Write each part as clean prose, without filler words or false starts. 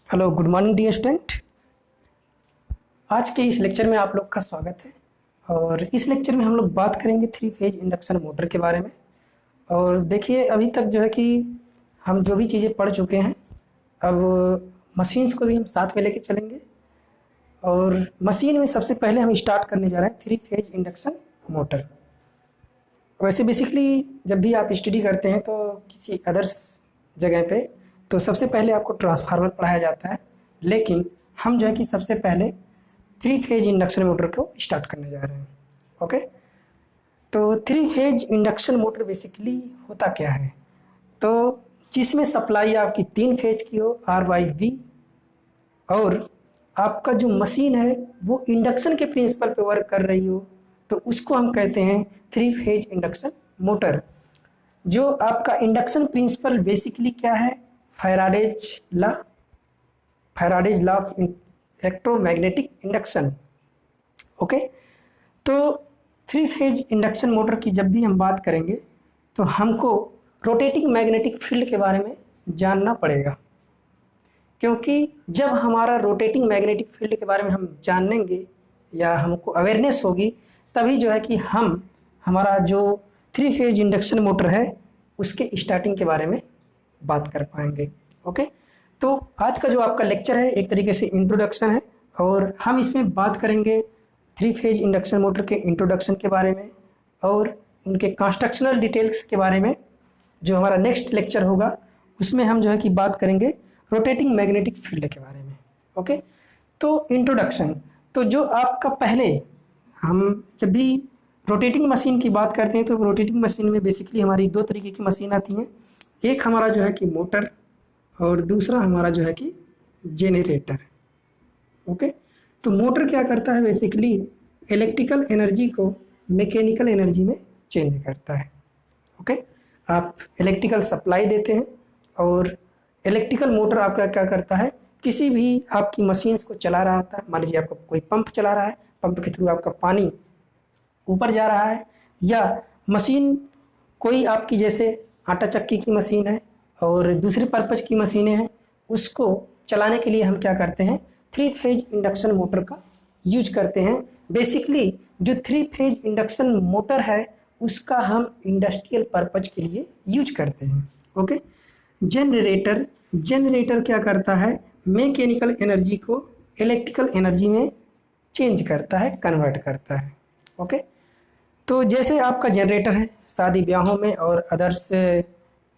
Hello, good morning dear student. आज के इस लेक्चर में आप लोग का स्वागत है। और इस लेक्चर में हम लोग बात करेंगे थ्री फेज इंडक्शन मोटर के बारे में। और देखिए, अभी तक जो है कि हम जो भी चीज़ें पढ़ चुके हैं, अब मशीन्स को भी हम साथ में लेके चलेंगे। और मशीन में सबसे पहले हम स्टार्ट करने जा रहे हैं थ्री फेज इंडक्शन मोटर। वैसे बेसिकली जब भी आप स्टडी करते हैं तो किसी अदर्स जगह पे तो सबसे पहले आपको ट्रांसफार्मर पढ़ाया जाता है, लेकिन हम जो है कि सबसे पहले थ्री फेज इंडक्शन मोटर को स्टार्ट करने जा रहे हैं। ओके, तो three phase induction motor basically होता क्या है? तो जिसमें सप्लाई आपकी तीन फेज की हो R/V, और आपका जो मशीन है वो इंडक्शन के प्रिंसिपल पे वर्क कर रही हो, तो उसको हम कहते हैं थ्री फेज इंडक्शन मोटर। जो आपका इंडक्शन प्रिंसिपल बेसिकली क्या है? Faraday's law of electromagnetic induction. Okay, तो थ्री फेज इंडक्शन मोटर की जब भी हम बात करेंगे तो हमको रोटेटिंग मैग्नेटिक फील्ड के बारे में जानना पड़ेगा, क्योंकि जब हमारा रोटेटिंग मैग्नेटिक फील्ड के बारे में हम जानेंगे या हमको अवेयरनेस होगी, तभी जो है कि हम हमारा जो थ्री फेज इंडक्शन मोटर है उसके स्टार्टिंग के बारे में बात कर पाएंगे। ओके, तो आज का जो आपका लेक्चर है एक तरीके से इंट्रोडक्शन है, और हम इसमें बात करेंगे थ्री फेज इंडक्शन मोटर के इंट्रोडक्शन के बारे में और उनके कंस्ट्रक्शनल डिटेल्स के बारे में। जो हमारा नेक्स्ट लेक्चर होगा उसमें हम जो है कि बात करेंगे रोटेटिंग मैग्नेटिक फील्ड के बारे में। ओके, तो इंट्रोडक्शन, तो जो आपका पहले हम जब भी रोटेटिंग मशीन की बात करते हैं तो रोटेटिंग मशीन में बेसिकली हमारी दो तरीके की मशीन आती हैं। एक हमारा जो है कि मोटर और दूसरा हमारा जो है कि जेनरेटर। ओके, तो मोटर क्या करता है? बेसिकली इलेक्ट्रिकल एनर्जी को मैकेनिकल एनर्जी में चेंज करता है। ओके, आप इलेक्ट्रिकल सप्लाई देते हैं और इलेक्ट्रिकल मोटर आपका क्या करता है? किसी भी आपकी मशीन्स को चला रहा होता है। मान लीजिए आपका कोई पंप चला रहा है, पंप के थ्रू आपका पानी ऊपर जा रहा है, या मशीन कोई आपकी जैसे आटा चक्की की मशीन है और दूसरे पर्पज की मशीनें हैं, उसको चलाने के लिए हम क्या करते हैं? थ्री फेज इंडक्शन मोटर का यूज करते हैं। बेसिकली जो थ्री फेज इंडक्शन मोटर है उसका हम इंडस्ट्रियल पर्पज के लिए यूज करते हैं। ओके, जनरेटर क्या करता है? मैकेनिकल एनर्जी को इलेक्ट्रिकल एनर्जी में चेंज करता है, कन्वर्ट करता है। ओके, तो जैसे आपका जनरेटर है शादी ब्याहों में और अदर्स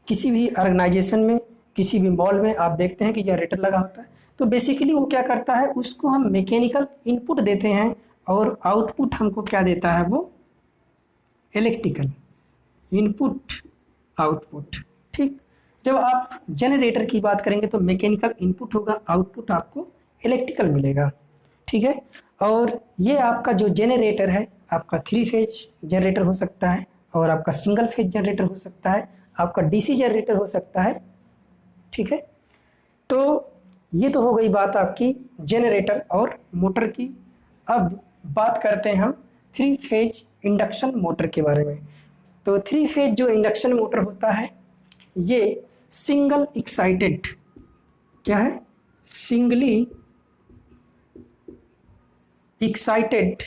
किसी भी ऑर्गेनाइजेशन में, किसी भी मॉल में आप देखते हैं कि जनरेटर लगा होता है। तो बेसिकली वो क्या करता है? उसको हम मैकेनिकल इनपुट देते हैं और आउटपुट हमको क्या देता है? वो इलेक्ट्रिकल इनपुट आउटपुट। ठीक, जब आप जनरेटर की बात करेंगे तो मैकेनिकल इनपुट होगा, आउटपुट आपको इलेक्ट्रिकल मिलेगा। ठीक है, और ये आपका जो जनरेटर है आपका थ्री फेज जनरेटर हो सकता है, और आपका सिंगल फेज जनरेटर हो सकता है, आपका डीसी जनरेटर हो सकता है। ठीक है, तो ये तो हो गई बात आपकी जनरेटर और मोटर की। अब बात करते हैं हम थ्री फेज इंडक्शन मोटर के बारे में। तो थ्री फेज जो इंडक्शन मोटर होता है ये सिंगल एक्साइटेड, क्या है? सिंगली एक्साइटेड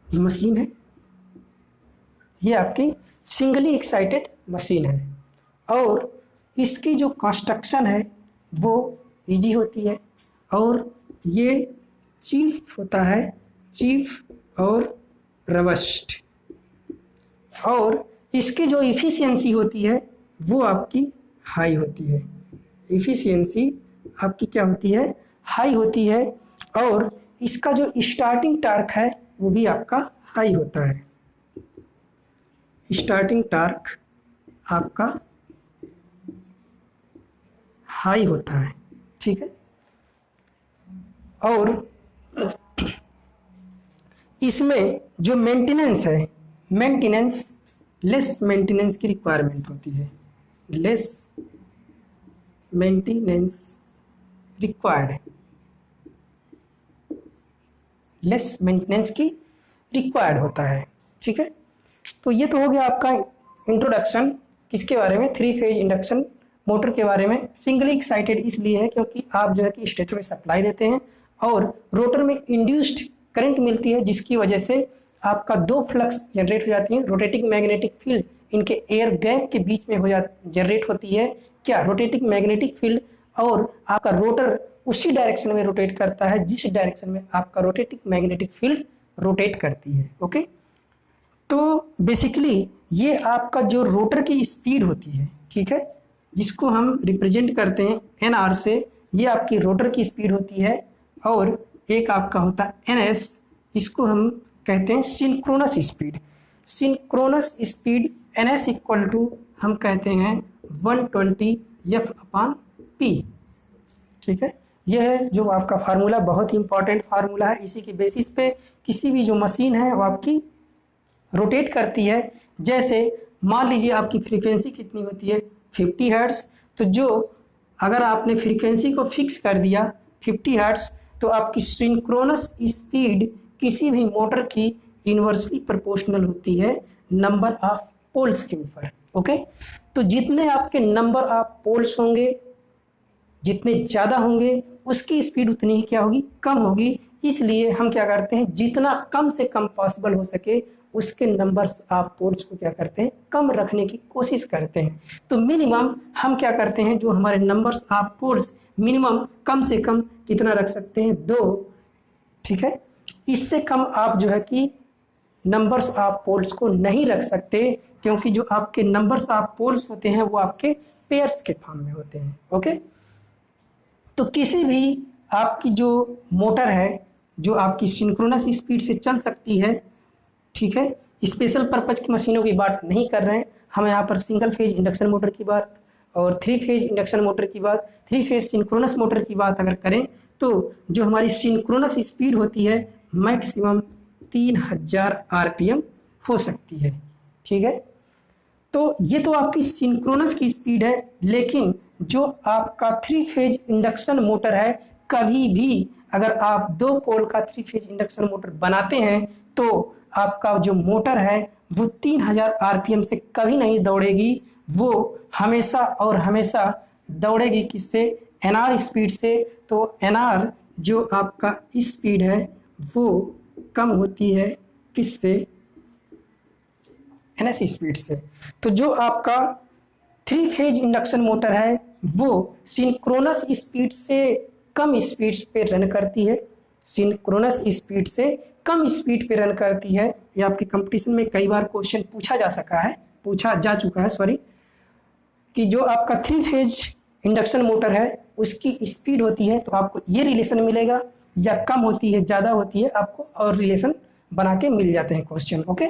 मशीन है। ये आपकी सिंगली एक्साइटेड मशीन है, और इसकी जो कंस्ट्रक्शन है वो इजी होती है, और ये चीफ होता है, चीफ और रबस्ट, और इसकी जो इफ़िशियंसी होती है वो आपकी हाई होती है। इफ़िशियंसी आपकी क्या होती है? हाई होती है, और इसका जो स्टार्टिंग टार्क है वो भी आपका हाई होता है। स्टार्टिंग टार्क आपका हाई होता है। ठीक है, और इसमें जो मेंटेनेंस है, लेस मेंटेनेंस की रिक्वायरमेंट होती है। Less maintenance required, less maintenance की रिक्वायर्ड होता है। ठीक है, तो ये तो हो गया आपका इंट्रोडक्शन किसके बारे में? थ्री फेज इंडक्शन मोटर के बारे में सिंगली एक्साइटेड इसलिए है क्योंकि आप जो है कि स्टेटर में सप्लाई देते हैं और रोटर में इंड्यूस्ड करंट मिलती है, जिसकी वजह से आपका दो फ्लक्स जनरेट हो जाती है। रोटेटिंग मैग्नेटिक फील्ड इनके एयर गैप के बीच में जनरेट होती है। क्या? रोटेटिंग मैग्नेटिक फील्ड, और आपका रोटर उसी डायरेक्शन में रोटेट करता है जिस डायरेक्शन में आपका रोटेटिंग मैग्नेटिक फील्ड रोटेट करती है। ओके, तो बेसिकली ये आपका जो रोटर की स्पीड होती है, ठीक है, जिसको हम रिप्रेजेंट करते हैं एनआर से, ये आपकी रोटर की स्पीड होती है। और एक आपका होता है एनएस, इसको हम कहते हैं synchronous speed. Synchronous speed NS equal to हम कहते हैं 120 F/P, ठीक है। यह है जो आपका फार्मूला, बहुत ही इंपॉर्टेंट फार्मूला है। इसी के बेसिस पे किसी भी जो मशीन है वो आपकी रोटेट करती है। जैसे मान लीजिए आपकी फ्रीक्वेंसी कितनी होती है 50 हर्ट्ज़, तो जो अगर आपने फ्रीक्वेंसी को फिक्स कर दिया 50 हर्ट्ज़, तो आपकी सिंक्रोनस स्पीड किसी भी मोटर की इन्वर्सली प्रोपोर्शनल होती है नंबर ऑफ पोल्स के ऊपर। ओके, तो जितने आपके नंबर ऑफ पोल्स होंगे, जितने ज़्यादा होंगे, उसकी स्पीड उतनी ही क्या होगी, कम होगी। इसलिए हम क्या करते हैं, जितना कम से कम पॉसिबल हो सके उसके नंबर्स ऑफ पोल्स को क्या करते हैं, कम रखने की कोशिश करते हैं। तो मिनिमम हम क्या करते हैं, जो हमारे नंबर्स ऑफ पोल्स मिनिमम कम से कम कितना रख सकते हैं, 2, ठीक है। इससे कम आप जो है कि नंबर्स ऑफ पोल्स को नहीं रख सकते, क्योंकि जो आपके नंबर्स ऑफ पोल्स होते हैं वो आपके पेयर्स के फॉर्म में होते हैं। ओके, तो किसी भी आपकी जो मोटर है जो आपकी सिंक्रोनस स्पीड से चल सकती है, ठीक है, स्पेशल पर्पज की मशीनों की बात नहीं कर रहे हैं हम यहाँ पर, सिंगल फेज इंडक्शन मोटर की बात और 3 फेज इंडक्शन मोटर की बात, 3 फेज सिंक्रोनस मोटर की बात अगर करें, तो जो हमारी सिंक्रोनस स्पीड होती है मैक्सिमम 3000 RPM हो सकती है, ठीक है। तो ये तो आपकी सिंक्रोनस की स्पीड है, लेकिन जो आपका 3 फेज इंडक्शन मोटर है, कभी भी अगर आप 2 पोल का 3 फेज इंडक्शन मोटर बनाते हैं तो आपका जो मोटर है वो 3000 RPM से कभी नहीं दौड़ेगी। वो हमेशा और हमेशा दौड़ेगी किससे, एनआर स्पीड से। तो एनआर जो आपका स्पीड है वो कम होती है किससे, एनएस स्पीड से। तो जो आपका 3 फेज इंडक्शन मोटर है वो सिंक्रोनस स्पीड से कम स्पीड पे रन करती है, सिंक्रोनस स्पीड से कम स्पीड पे रन करती है। ये आपके कंपटीशन में कई बार क्वेश्चन पूछा जा चुका है सॉरी, कि जो आपका 3 फेज इंडक्शन मोटर है उसकी स्पीड होती है, तो आपको ये रिलेशन मिलेगा, या कम होती है ज़्यादा होती है, आपको और रिलेशन बना के मिल जाते हैं क्वेश्चन। ओके,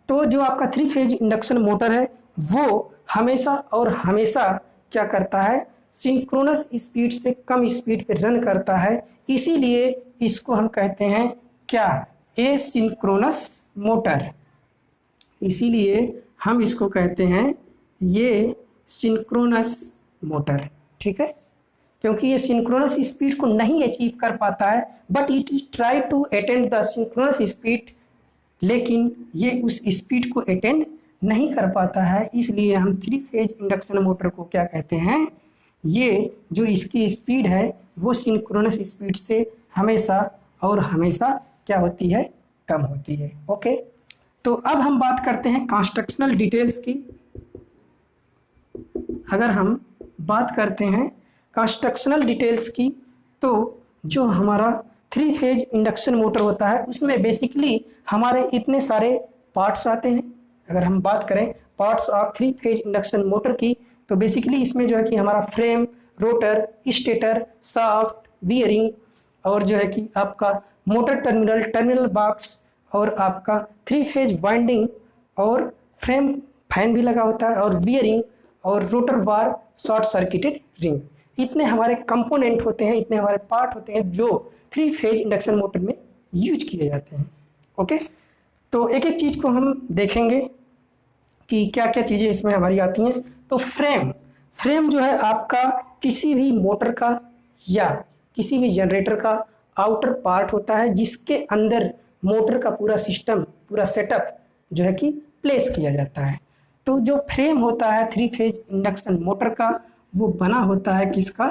तो जो आपका 3 फेज इंडक्शन मोटर है वो हमेशा और हमेशा क्या करता है, सिंक्रोनस स्पीड से कम स्पीड पे रन करता है। इसीलिए इसको हम कहते हैं क्या, एसिंक्रोनस मोटर। इसीलिए हम इसको कहते हैं ये सिंक्रोनस मोटर, ठीक है, क्योंकि ये सिंक्रोनस स्पीड को नहीं अचीव कर पाता है, but it try to attend the synchronous speed, लेकिन ये उस स्पीड को अटेंड नहीं कर पाता है। इसलिए हम 3 फेज इंडक्शन मोटर को क्या कहते हैं, ये जो इसकी स्पीड है वो सिंक्रोनस स्पीड से हमेशा और हमेशा क्या होती है, कम होती है। ओके, तो अब हम बात करते हैं कंस्ट्रक्शनल डिटेल्स की। अगर हम बात करते हैं कंस्ट्रक्शनल डिटेल्स की, तो जो हमारा 3 फेज इंडक्शन मोटर होता है उसमें बेसिकली हमारे इतने सारे पार्ट्स आते हैं। अगर हम बात करें parts of 3 phase induction motor की, तो बेसिकली इसमें जो है कि हमारा frame, rotor, stator, shaft, bearing, और जो है कि आपका मोटर टर्मिनल बॉक्स, और आपका 3 फेज वाइंडिंग, और फ्रेम फैन भी लगा होता है, और बियरिंग, और rotor bar, short circuited ring. इतने हमारे कंपोनेंट होते हैं, इतने हमारे पार्ट होते हैं जो 3 फेज इंडक्शन मोटर में यूज किए जाते हैं। ओके, तो एक एक चीज़ को हम देखेंगे कि क्या क्या चीज़ें इसमें हमारी आती हैं। तो फ्रेम जो है आपका किसी भी मोटर का या किसी भी जनरेटर का आउटर पार्ट होता है, जिसके अंदर मोटर का पूरा सिस्टम, पूरा सेटअप जो है कि प्लेस किया जाता है। तो जो फ्रेम होता है 3 फेज इंडक्शन मोटर का, वो बना होता है किसका?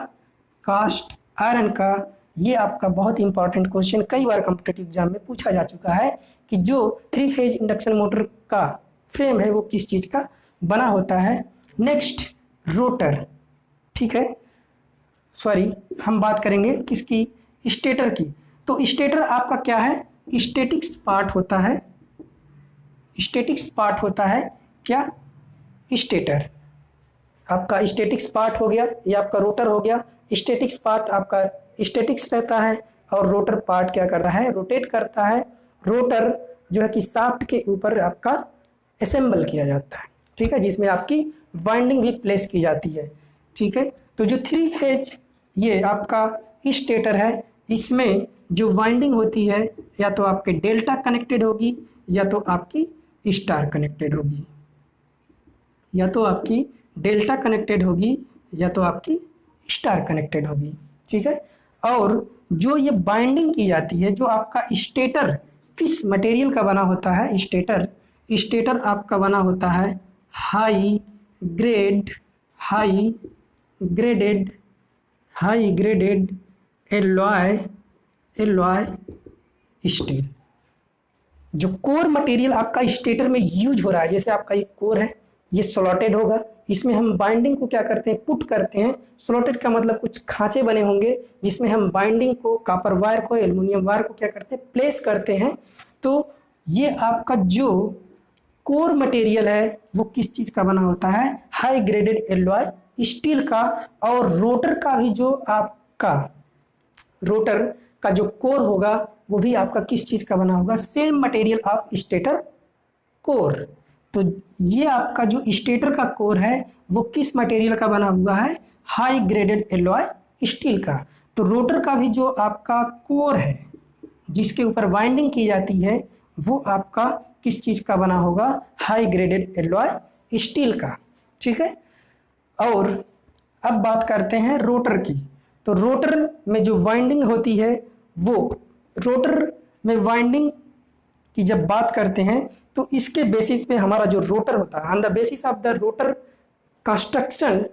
कास्ट आयरन का। ये आपका बहुत इंपॉर्टेंट क्वेश्चन कई बार कॉम्पिटिटिव एग्जाम में पूछा जा चुका है कि जो 3 फेज इंडक्शन मोटर का फ्रेम है वो किस चीज़ का बना होता है। नेक्स्ट रोटर, ठीक है, सॉरी हम बात करेंगे किसकी? स्टेटर की। तो स्टेटर आपका क्या है? स्टैटिक्स पार्ट होता है। स्टैटिक्स पार्ट होता है क्या? स्टेटर आपका स्टैटिक्स पार्ट हो गया, ये आपका रोटर हो गया। स्टैटिक्स पार्ट आपका स्टैटिक्स रहता है और रोटर पार्ट क्या करता है? रोटेट करता है। रोटर जो है कि शाफ्ट के ऊपर आपका असेंबल किया जाता है, ठीक है, जिसमें आपकी वाइंडिंग भी प्लेस की जाती है, ठीक है। तो जो 3 फेज ये आपका स्टेटर है, इसमें जो वाइंडिंग होती है या तो आपके डेल्टा कनेक्टेड होगी या तो आपकी स्टार कनेक्टेड होगी, या तो आपकी डेल्टा कनेक्टेड होगी या तो आपकी स्टार कनेक्टेड होगी, ठीक है। और जो ये बाइंडिंग की जाती है, जो आपका स्टेटर किस मटेरियल का बना होता है? स्टेटर आपका बना होता है हाई ग्रेडेड एलॉय स्टील। जो कोर मटेरियल आपका स्टेटर में यूज हो रहा है, जैसे आपका ये कोर है, ये स्लॉटेड होगा, इसमें हम बाइंडिंग को क्या करते हैं? पुट करते हैं। स्लॉटेड का मतलब कुछ खांचे बने होंगे जिसमें हम बाइंडिंग को, कॉपर वायर को, एल्युमिनियम वायर को क्या करते हैं? प्लेस करते हैं। तो ये आपका जो कोर मटेरियल है वो किस चीज़ का बना होता है? हाई ग्रेडेड एलॉय स्टील का। और रोटर का भी जो आपका रोटर का जो कोर होगा वो भी आपका किस चीज़ का बना होगा? Same material of stator core. तो ये आपका जो स्टेटर का कोर है वो किस मटेरियल का बना हुआ है? हाई ग्रेडेड एलॉय स्टील का। तो रोटर का भी जो आपका कोर है जिसके ऊपर वाइंडिंग की जाती है वो आपका किस चीज़ का बना होगा? हाई ग्रेडेड एलॉय स्टील का, ठीक है। और अब बात करते हैं रोटर की। तो रोटर में जो वाइंडिंग होती है वो, रोटर में वाइंडिंग की जब बात करते हैं तो इसके बेसिस पे हमारा जो रोटर होता है, on the basis of the rotor construction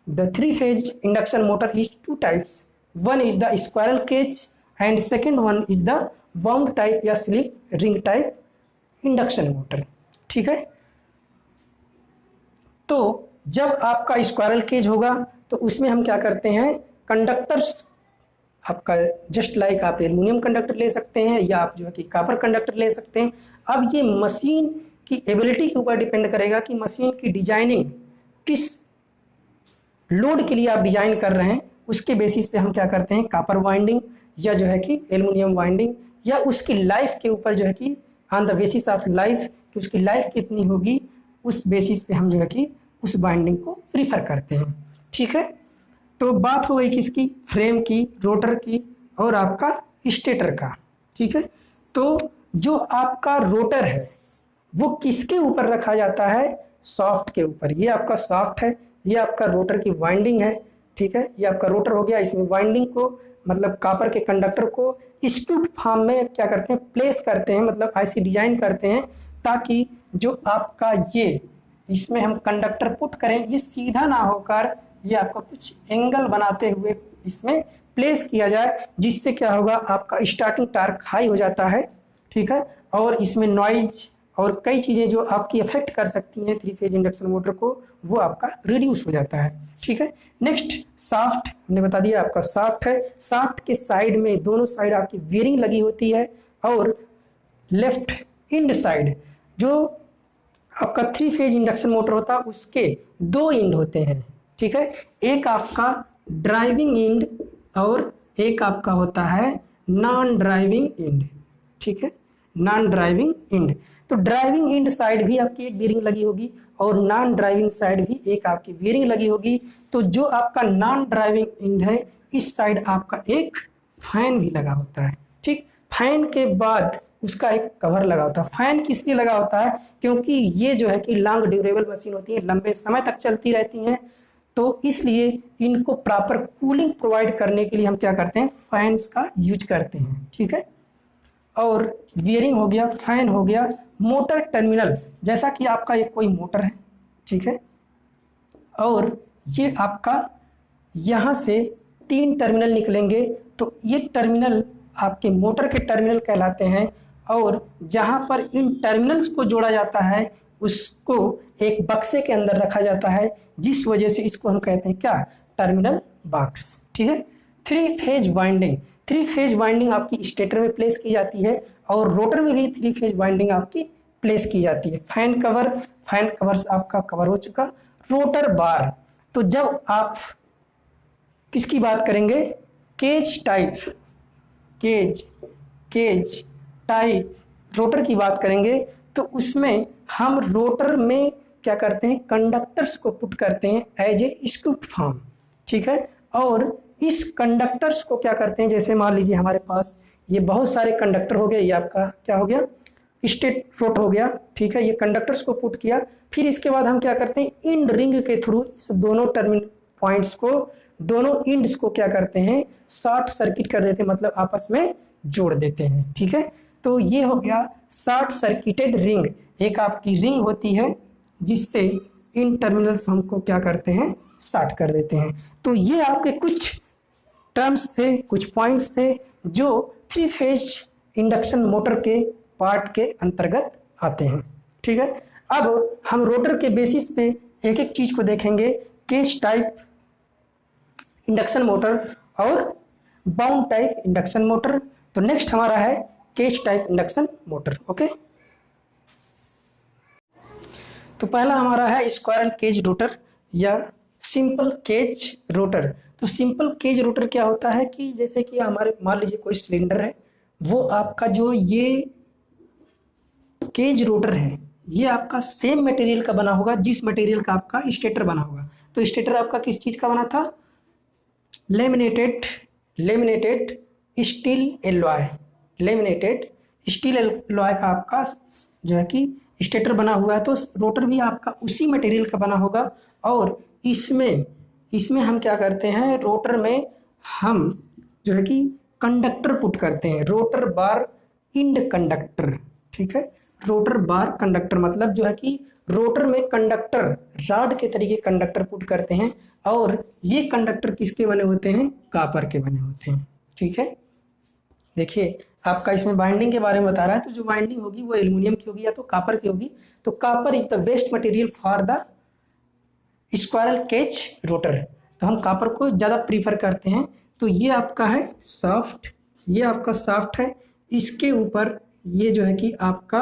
the 3 phase induction motor is 2 types. One is the squirrel cage and second one is the wound type या slip ring type induction motor, ठीक है। तो जब आपका squirrel cage होगा तो उसमें हम क्या करते हैं? कंडक्टर्स आपका जस्ट लाइक आप एल्युमिनियम कंडक्टर ले सकते हैं या आप जो है कि कॉपर कंडक्टर ले सकते हैं। अब ये मशीन की एबिलिटी के ऊपर डिपेंड करेगा कि मशीन की डिजाइनिंग किस लोड के लिए आप डिजाइन कर रहे हैं, उसके बेसिस पे हम क्या करते हैं? कॉपर वाइंडिंग या जो है कि एल्युमिनियम वाइंडिंग, या उसकी लाइफ के ऊपर जो है कि on the basis of life कि उसकी लाइफ कितनी होगी, उस बेसिस पे हम जो है कि उस बाइंडिंग को प्रीफर करते हैं, ठीक है। तो बात हो गई किसकी? फ्रेम की, रोटर की और आपका स्टेटर का, ठीक है। तो जो आपका रोटर है वो किसके ऊपर रखा जाता है? सॉफ्ट के ऊपर। ये आपका सॉफ्ट है, ये आपका रोटर की वाइंडिंग है, ठीक है। ये आपका रोटर हो गया, इसमें वाइंडिंग को मतलब कॉपर के कंडक्टर को स्क्रूड फॉर्म में क्या करते हैं? प्लेस करते हैं, मतलब ऐसी डिजाइन करते हैं ताकि जो आपका ये इसमें हम कंडक्टर पुट करें ये सीधा ना होकर ये आपका कुछ एंगल बनाते हुए इसमें प्लेस किया जाए, जिससे क्या होगा? आपका स्टार्टिंग टार्क हाई हो जाता है, ठीक है। और इसमें नॉइज और कई चीज़ें जो आपकी अफेक्ट कर सकती हैं 3 फेज इंडक्शन मोटर को, वो आपका रिड्यूस हो जाता है, ठीक है। नेक्स्ट शाफ्ट हमने बता दिया, आपका शाफ्ट है। शाफ्ट के साइड में, दोनों साइड आपकी बेयरिंग लगी होती है और लेफ्ट इंड साइड जो आपका 3 फेज इंडक्शन मोटर होता है उसके 2 इंड होते हैं, ठीक है। एक आपका ड्राइविंग इंड और एक आपका होता है नॉन ड्राइविंग इंड, ठीक है, नॉन ड्राइविंग इंड। तो ड्राइविंग इंड साइड भी आपकी एक बेयरिंग लगी होगी और नॉन ड्राइविंग साइड भी एक आपकी बेयरिंग लगी होगी। तो जो आपका नॉन ड्राइविंग इंड है इस साइड आपका एक फैन भी लगा होता है, ठीक। फैन के बाद उसका एक कवर लगा होता है। फैन किस लिए लगा होता है? क्योंकि ये जो है कि लॉन्ग ड्यूरेबल मशीन होती है, लंबे समय तक चलती रहती हैं, तो इसलिए इनको प्रॉपर कूलिंग प्रोवाइड करने के लिए हम क्या करते हैं? फैंस का यूज करते हैं, ठीक है। और बियरिंग हो गया, फैन हो गया। मोटर टर्मिनल, जैसा कि आपका एक कोई मोटर है, ठीक है, और ये आपका यहाँ से 3 टर्मिनल निकलेंगे, तो ये टर्मिनल आपके मोटर के टर्मिनल कहलाते हैं। और जहाँ पर इन टर्मिनल्स को जोड़ा जाता है उसको एक बक्से के अंदर रखा जाता है, जिस वजह से इसको हम कहते हैं क्या, टर्मिनल बॉक्स। ठीक है। 3 फेज वाइंडिंग, 3 फेज वाइंडिंग आपकी स्टेटर में प्लेस की जाती है और रोटर में भी 3 फेज वाइंडिंग आपकी प्लेस की जाती है। फैन कवर्स आपका कवर हो चुका। रोटर बार, तो जब आप किसकी बात करेंगे, केज टाइप रोटर की बात करेंगे, तो उसमें हम रोटर में क्या करते हैं, कंडक्टर्स को पुट करते हैं एज ए स्कूप फॉर्म। ठीक है। और इस कंडक्टर्स को क्या करते हैं, जैसे मान लीजिए हमारे पास ये बहुत सारे कंडक्टर हो गए, ये आपका क्या हो गया, स्टेट रोट हो गया। ठीक है। ये कंडक्टर्स को पुट किया, फिर इसके बाद हम क्या करते हैं, इंड रिंग के थ्रू इस दोनों टर्मिनल पॉइंट्स को, दोनों इंड्स को क्या करते हैं, शॉर्ट सर्किट कर देते हैं, मतलब आपस में जोड़ देते हैं। ठीक है। तो ये हो गया शॉर्ट सर्किटेड रिंग। एक आपकी रिंग होती है जिससे इन टर्मिनल्स हमको क्या करते हैं, शॉर्ट कर देते हैं। तो ये आपके कुछ टर्म्स थे, कुछ पॉइंट्स थे जो 3 फेज इंडक्शन मोटर के पार्ट के अंतर्गत आते हैं। ठीक है। अब हम रोटर के बेसिस पे एक एक चीज को देखेंगे, केज टाइप इंडक्शन मोटर और बाउंड टाइप इंडक्शन मोटर। तो नेक्स्ट हमारा है cage type induction motor. Okay. तो पहला हमारा है स्क्वायरल केज रोटर या सिंपल केज रोटर। तो सिंपल केज रोटर क्या होता है कि जैसे कि हमारे मान लीजिए कोई सिलेंडर है, वो आपका जो ये केज रोटर है ये आपका सेम मटेरियल का बना होगा जिस मटेरियल का आपका स्टेटर बना होगा। तो स्टेटर आपका किस चीज़ का बना था, laminated steel alloy, laminated steel alloy का आपका जो है कि स्टेटर बना हुआ है। तो रोटर भी आपका उसी मटेरियल का बना होगा। और इसमें हम क्या करते हैं, रोटर में हम जो है कि कंडक्टर पुट करते हैं, रोटर बार इंड कंडक्टर। ठीक है। रोटर बार कंडक्टर मतलब जो है कि रोटर में कंडक्टर रॉड के तरीके कंडक्टर पुट करते हैं और ये कंडक्टर किसके बने होते हैं, कापर के बने होते हैं। ठीक है। देखिए आपका इसमें बाइंडिंग के बारे में बता रहा है, तो जो बाइंडिंग होगी वो एल्युमिनियम की होगी या तो कापर की होगी। तो copper is the best material for the squirrel cage rotor, तो हम कापर को ज़्यादा प्रीफर करते हैं। तो ये आपका है शाफ्ट, ये आपका शाफ्ट है, इसके ऊपर ये जो है कि आपका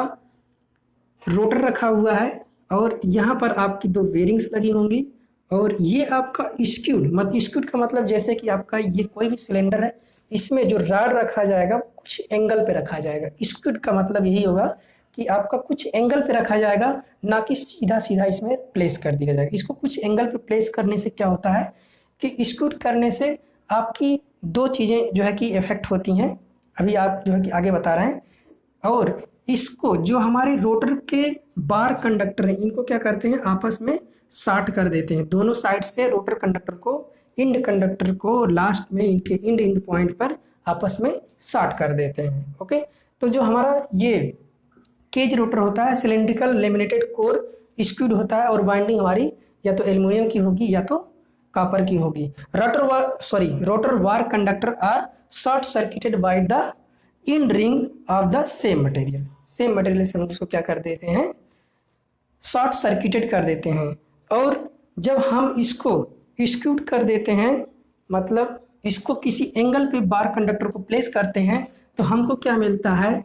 रोटर रखा हुआ है और यहाँ पर आपकी 2 बेरिंग्स लगी होंगी। और ये आपका स्क्यूड का मतलब जैसे कि आपका ये कोई भी सिलेंडर है, इसमें जो रॉड रखा जाएगा कुछ एंगल पे रखा जाएगा। स्क्यूड का मतलब यही होगा कि आपका कुछ एंगल पे रखा जाएगा, ना कि सीधा सीधा इसमें प्लेस कर दिया जाएगा। इसको कुछ एंगल पे प्लेस करने से क्या होता है कि स्क्यूड करने से आपकी 2 चीज़ें जो है कि इफेक्ट होती हैं, अभी आप जो है कि आगे बता रहे हैं। और इसको जो हमारे रोटर के बार कंडक्टर हैं इनको क्या करते हैं, आपस में शॉर्ट कर देते हैं। दोनों साइड से रोटर कंडक्टर को, इंड कंडक्टर को लास्ट में इनके इंड पॉइंट पर आपस में शॉर्ट कर देते हैं। ओके। तो जो हमारा ये केज रोटर होता है, सिलेंड्रिकल लेमिनेटेड कोर स्क्यूड होता है और बाइंडिंग हमारी या तो एल्युमिनियम की होगी या तो कापर की होगी। Rotor bar conductor are short circuited by the end ring of the same material से हम उसको क्या कर देते हैं, शॉर्ट सर्किटेड कर देते हैं। और जब हम इसको स्क्यूड कर देते हैं, मतलब इसको किसी एंगल पे बार कंडक्टर को प्लेस करते हैं, तो हमको क्या मिलता है,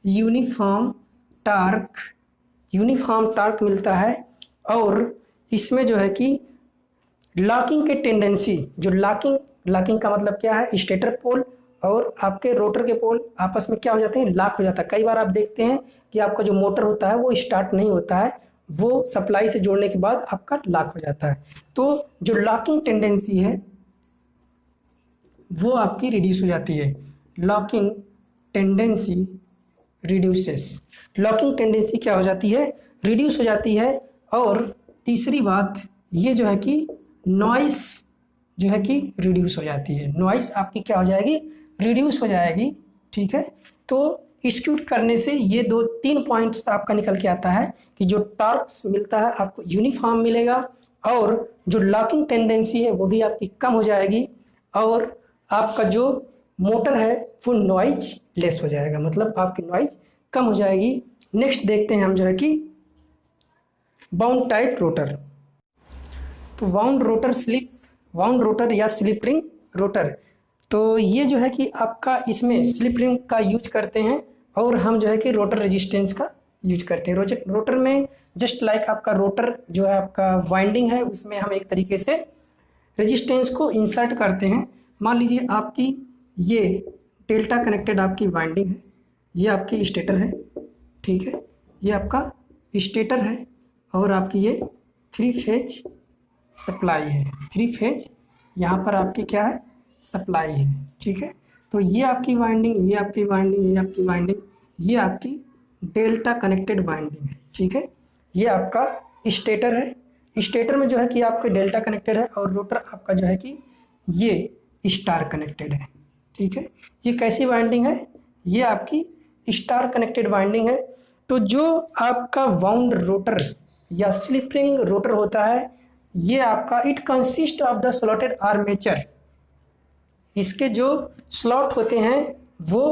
यूनिफॉर्म टार्क मिलता है। और इसमें जो है कि लॉकिंग के टेंडेंसी, जो लॉकिंग का मतलब क्या है, स्टेटर पोल और आपके रोटर के पोल आपस में क्या हो जाते हैं, लॉक हो जाता है। कई बार आप देखते हैं कि आपका जो मोटर होता है वो स्टार्ट नहीं होता है, वो सप्लाई से जोड़ने के बाद आपका लॉक हो जाता है। तो जो लॉकिंग टेंडेंसी है वो आपकी रिड्यूस हो जाती है। लॉकिंग टेंडेंसी क्या हो जाती है, रिड्यूस हो जाती है। और तीसरी बात ये जो है कि नॉइस जो है कि रिड्यूस हो जाती है, नॉइस आपकी क्या हो जाएगी, रिड्यूस हो जाएगी। ठीक है। तो स्क्यूड करने से ये 2-3 पॉइंट्स आपका निकल के आता है कि जो टॉर्क्स मिलता है आपको यूनिफॉर्म मिलेगा, और जो लॉकिंग टेंडेंसी है वो भी आपकी कम हो जाएगी, और आपका जो मोटर है वो नॉइज लेस हो जाएगा, मतलब आपकी नॉइज कम हो जाएगी। नेक्स्ट देखते हैं हम जो है कि बाउंड टाइप रोटर। तो वाउंड रोटर या स्लिप रिंग रोटर, तो ये जो है कि आपका इसमें स्लिप रिंग का यूज करते हैं, और हम जो है कि रोटर रेजिस्टेंस का यूज करते हैं। रोटर में जस्ट लाइक आपका रोटर जो है आपका वाइंडिंग है, उसमें हम एक तरीके से रेजिस्टेंस को इंसर्ट करते हैं। मान लीजिए आपकी ये डेल्टा कनेक्टेड आपकी वाइंडिंग है, ये आपकी स्टेटर है, ठीक है, ये आपका स्टेटर है, और आपकी ये 3 फेज सप्लाई है। 3 फेज यहाँ पर आपकी क्या है, सप्लाई है, ठीक है। तो ये आपकी वाइंडिंग, ये आपकी वाइंडिंग, ये आपकी वाइंडिंग, ये आपकी डेल्टा कनेक्टेड वाइंडिंग है, ठीक है। ये आपका स्टेटर है, स्टेटर में जो है कि आपके डेल्टा कनेक्टेड है, और रोटर आपका जो है कि ये स्टार कनेक्टेड है, ठीक है। ये कैसी वाइंडिंग है, ये आपकी स्टार कनेक्टेड वाइंडिंग है। तो जो आपका वाउंड रोटर या स्लिप रिंग रोटर होता है, ये आपका it consist of the slotted armature. इसके जो स्लॉट होते हैं वो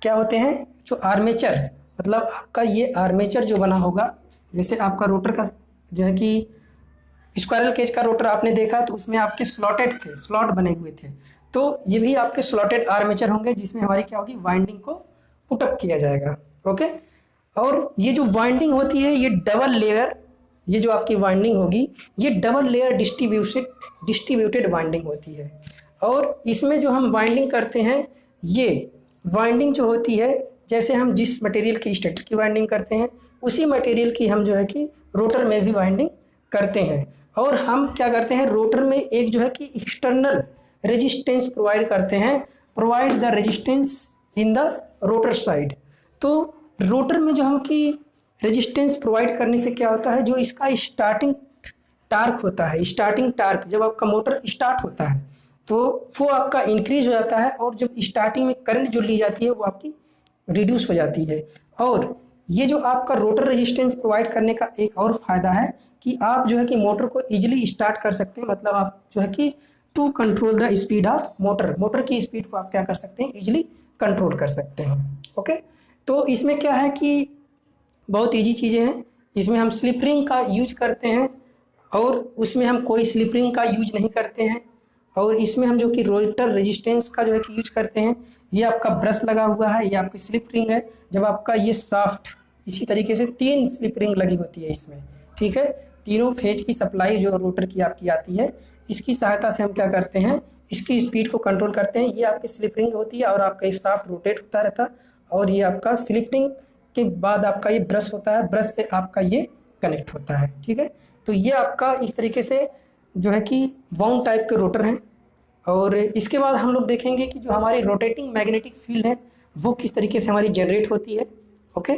क्या होते हैं, जो आर्मेचर, मतलब आपका ये आर्मेचर जो बना होगा, जैसे आपका रोटर का जो है कि स्क्वायरल केज का रोटर आपने देखा तो उसमें आपके स्लॉटेड थे, स्लॉट बने हुए थे, तो ये भी आपके स्लॉटेड आर्मेचर होंगे, जिसमें हमारी क्या होगी, वाइंडिंग को पुटअप किया जाएगा, ओके। और ये जो वाइंडिंग होती है, ये डबल लेयर, ये जो आपकी वाइंडिंग होगी ये डबल लेयर डिस्ट्रीब्यूटेड वाइंडिंग होती है। और इसमें जो हम वाइंडिंग करते हैं, ये वाइंडिंग जो होती है, जैसे हम जिस मटेरियल की स्टेटर की वाइंडिंग करते हैं, उसी मटेरियल की हम जो है कि रोटर में भी वाइंडिंग करते हैं। और हम क्या करते हैं, रोटर में एक जो है कि एक्सटर्नल रेजिस्टेंस प्रोवाइड करते हैं, provide the resistance in the rotor side. तो रोटर में जो हम की रेजिस्टेंस प्रोवाइड करने से क्या होता है, जो इसका स्टार्टिंग टार्क होता है, स्टार्टिंग टार्क जब आपका मोटर स्टार्ट होता है तो वो आपका इंक्रीज हो जाता है, और जब स्टार्टिंग में करंट जो ली जाती है वो आपकी रिड्यूस हो जाती है। और ये जो आपका रोटर रेजिस्टेंस प्रोवाइड करने का एक और फ़ायदा है कि आप जो है कि मोटर को इजीली स्टार्ट कर सकते हैं, मतलब आप जो है कि to control the speed of motor की स्पीड को आप क्या कर सकते हैं, इजीली कंट्रोल कर सकते हैं, ओके। तो इसमें क्या है कि बहुत ईजी चीज़ें हैं, इसमें हम स्लिप रिंग का यूज करते हैं, और उसमें हम कोई स्लिप रिंग का यूज नहीं करते हैं। और इसमें हम जो कि रोटर रेजिस्टेंस का जो है कि यूज करते हैं, ये आपका ब्रश लगा हुआ है, ये आपकी स्लिप रिंग है, जब आपका ये साफ्ट, इसी तरीके से 3 स्लिप रिंग लगी होती है इसमें, ठीक है। तीनों फेज की सप्लाई जो रोटर की आपकी आती है, इसकी सहायता से हम क्या करते हैं, इसकी स्पीड को कंट्रोल करते हैं। ये आपकी स्लिप रिंग होती है, और आपका ये साफ्ट रोटेट होता रहता है, और ये आपका स्लिप रिंग के बाद आपका ये ब्रश होता है, ब्रश से आपका ये कनेक्ट होता है, ठीक है। तो ये आपका इस तरीके से जो है कि वाउंड टाइप के रोटर हैं। और इसके बाद हम लोग देखेंगे कि जो हमारी रोटेटिंग मैग्नेटिक फील्ड है वो किस तरीके से हमारी जनरेट होती है, ओके।